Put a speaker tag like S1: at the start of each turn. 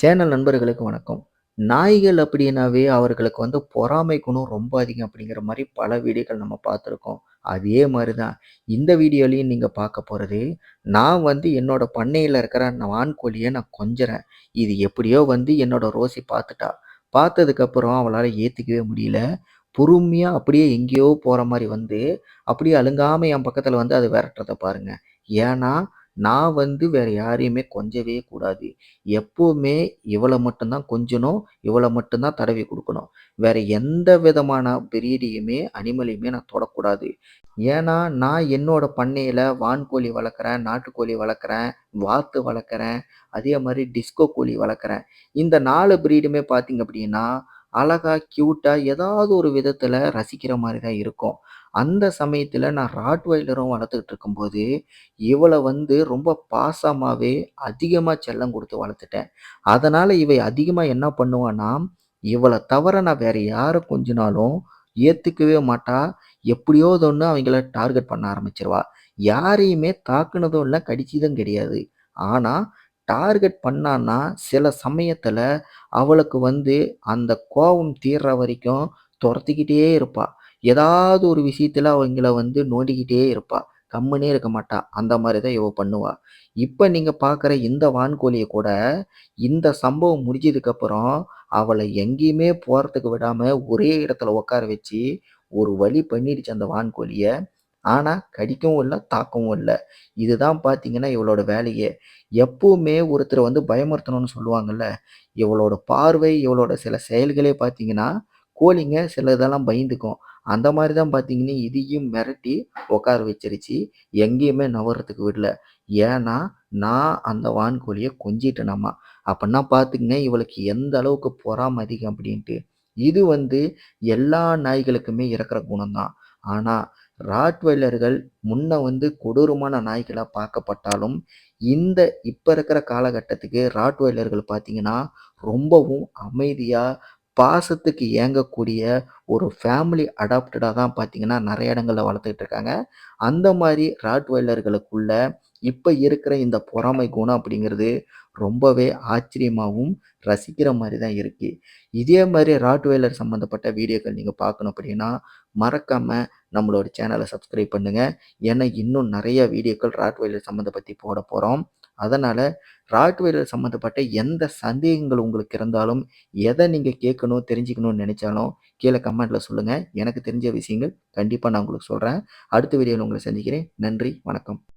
S1: Channel நண்பர்களுக்கு வணக்கம். நாய்கள் அப்படின்னாவே அவர்களுக்கு பொறாமை குணம் ரொம்ப அதிகம் அப்படிங்கிற மாரி பல வீடியோக்கள் நம்ம பார்த்துருக்கோம். அதே மாரி தான் இந்த வீடியோலயும் நீங்க பார்க்க போறது, நான் என்னோட பண்ணையில இருக்கிற வான்கோழிய நான் கொஞ்சுறேன். இது எப்படியோ என்னோட ரோசி பார்த்துட்டா. பார்த்ததுக்கப்புறம் அவளால ஏத்துக்கவே முடியல. பொறுமையா அப்படியே எங்கேயோ போற மாரி அப்படியே அலுங்காம என் பக்கத்துல அத விரட்டுறத பாருங்க. ஏன்னா, நான் வேற யாரையுமே கொஞ்சவே கூடாது. எப்பவுமே இவள மட்டும் தான் கொஞ்சணும். இவள மட்டும் தான் தடவி குடுக்கணும். வேற எந்த விதமான பிரீடையுமே, அனிமலையுமே நான் தொடக்கூடாது. ஏன்னா, நான் என்னோட பண்ணையில வான்கோழி வளர்க்குறேன், நாட்டுக்கோழி வளர்க்குறேன், வாத்து வளர்க்குறேன், அதே மாரி டிஸ்கோ கோழி வளர்க்குறேன். இந்த 4 பிரீடுமே பார்த்தீங்க அப்படின்னா, அழகா, கியூட்டா ஏதாவது ஒரு விதத்தில ரசிக்கிற மாரி தான் இருக்கும். அந்த சமயத்தில நான் ராட்வைலரும் வளர்த்துக்கிட்டு இருக்கும்போது, இவள ரொம்ப பாசமாவே, அதிகமா செல்லம் குடுத்து வளர்த்துட்டேன். அதனால இவ அதிகமா என்ன பண்ணுவான்னா, இவள தவிர நான் வேற யார கொஞ்சினாலும் ஏத்துக்கவே மாட்டா. எப்படியோது ஒண்ணு அவைங்கள டார்கெட் பண்ண ஆரம்பிச்சுருவா. யாரையுமே தாக்குனதும் இல்ல, கடிச்சதும் கிடையாது. ஆனா, டார்கெட் பண்ணான்னா, சில சமயத்துல அவளுக்கு அந்த கோவம் தீர்ற வரைக்கும் தொரத்திக்கிட்டே இருப்பா. ஏதாவது ஒரு விஷயத்துல அவைங்கள நோண்டிக்கிட்டே இருப்பா. கம்முனே இருக்க மாட்டா. அந்த மாரி தான் இவ பண்ணுவா. இப்ப நீங்க பார்க்குற இந்த வான்கோழிய கூட, இந்த சம்பவம் முடிஞ்சதுக்கப்புறம், அவள எங்கேயுமே போறதுக்கு விடாம ஒரே இடத்துல உட்கார வச்சு, ஒரு வழி பண்ணிடுச்சு அந்த வான்கோழிய. ஆனா, கடிக்கவும் இல்ல, தாக்கவும் இல்ல. இதுதான் பார்த்தீங்கன்னா, இவளோட வேலையே. எப்பவுமே ஒருத்தர பயமுறுத்தணும்னு சொல்லுவாங்கல்ல, இவளோட பார்வை, இவளோட சில செயல்களே பார்த்தீங்கன்னா, கோழிங்க சில இதெல்லாம் பயந்துக்கும். அந்த மாரி தான் பார்த்தீங்கன்னா, இதையும் மிரட்டி உட்கார வச்சுருச்சு. எங்கேயுமே நகர்றதுக்கு விடல. ஏன்னா, நான் அந்த வான்கோழிய கொஞ்சிட்டேனாமா. அப்பன்னா பார்த்துக்கங்க, இவளுக்கு எந்த அளவுக்கு பொறாம அதிகம் அப்படின்ட்டு. இது எல்லா நாய்களுக்குமே இருக்கிற குணம் தான். ஆனா, ராட்வைலர்கள் முன்ன கொடூரமான நாய்களா பார்க்கப்பட்டாலும், இந்த இப்ப இருக்கிற காலகட்டத்துக்கு ராட்வைலர்கள் பார்த்தீங்கன்னா, ரொம்பவும் அமைதியா, பாசத்துக்கு ஏங்கக்கூடிய ஒரு ஃபேமிலி அடாப்டடா தான் பார்த்தீங்கன்னா, நெறைய இடங்கள்ல வளர்த்துக்கிட்டு இருக்காங்க. அந்த மாரி ராட்வைலர்களுக்குள்ள இப்ப இருக்கிற இந்த பொறாமை குணம் அப்படிங்கிறது ரொம்பவே ஆச்சரியமாவும், ரசிக்கிற மாரி தான் இருக்கு. இதே மாரி ராட்வைலர் சம்மந்தப்பட்ட வீடியோக்கள் நீங்க பார்க்கணும் அப்படின்னா, மறக்காம நம்மளோட சேனல சப்ஸ்கிரைப் பண்ணுங்க. ஏன்னா, இன்னும் நெறைய வீடியோக்கள் ராட்வைலர் பத்தி போடப் போறோம். அதனால ராட்வைலர் சம்மந்தப்பட்ட எந்த சந்தேகங்கள் உங்களுக்கு இருந்தாலும், எத நீங்க கேட்கணும், தெரிஞ்சுக்கணும்னு நெனைச்சாலும், கீழ கமெண்ட்ல சொல்லுங்க. எனக்கு தெரிஞ்ச விஷயங்கள் கண்டிப்பா நான் உங்களுக்கு சொல்றேன். அடுத்த வீடியோல உங்கள சந்திக்கிறேன். நன்றி, வணக்கம்.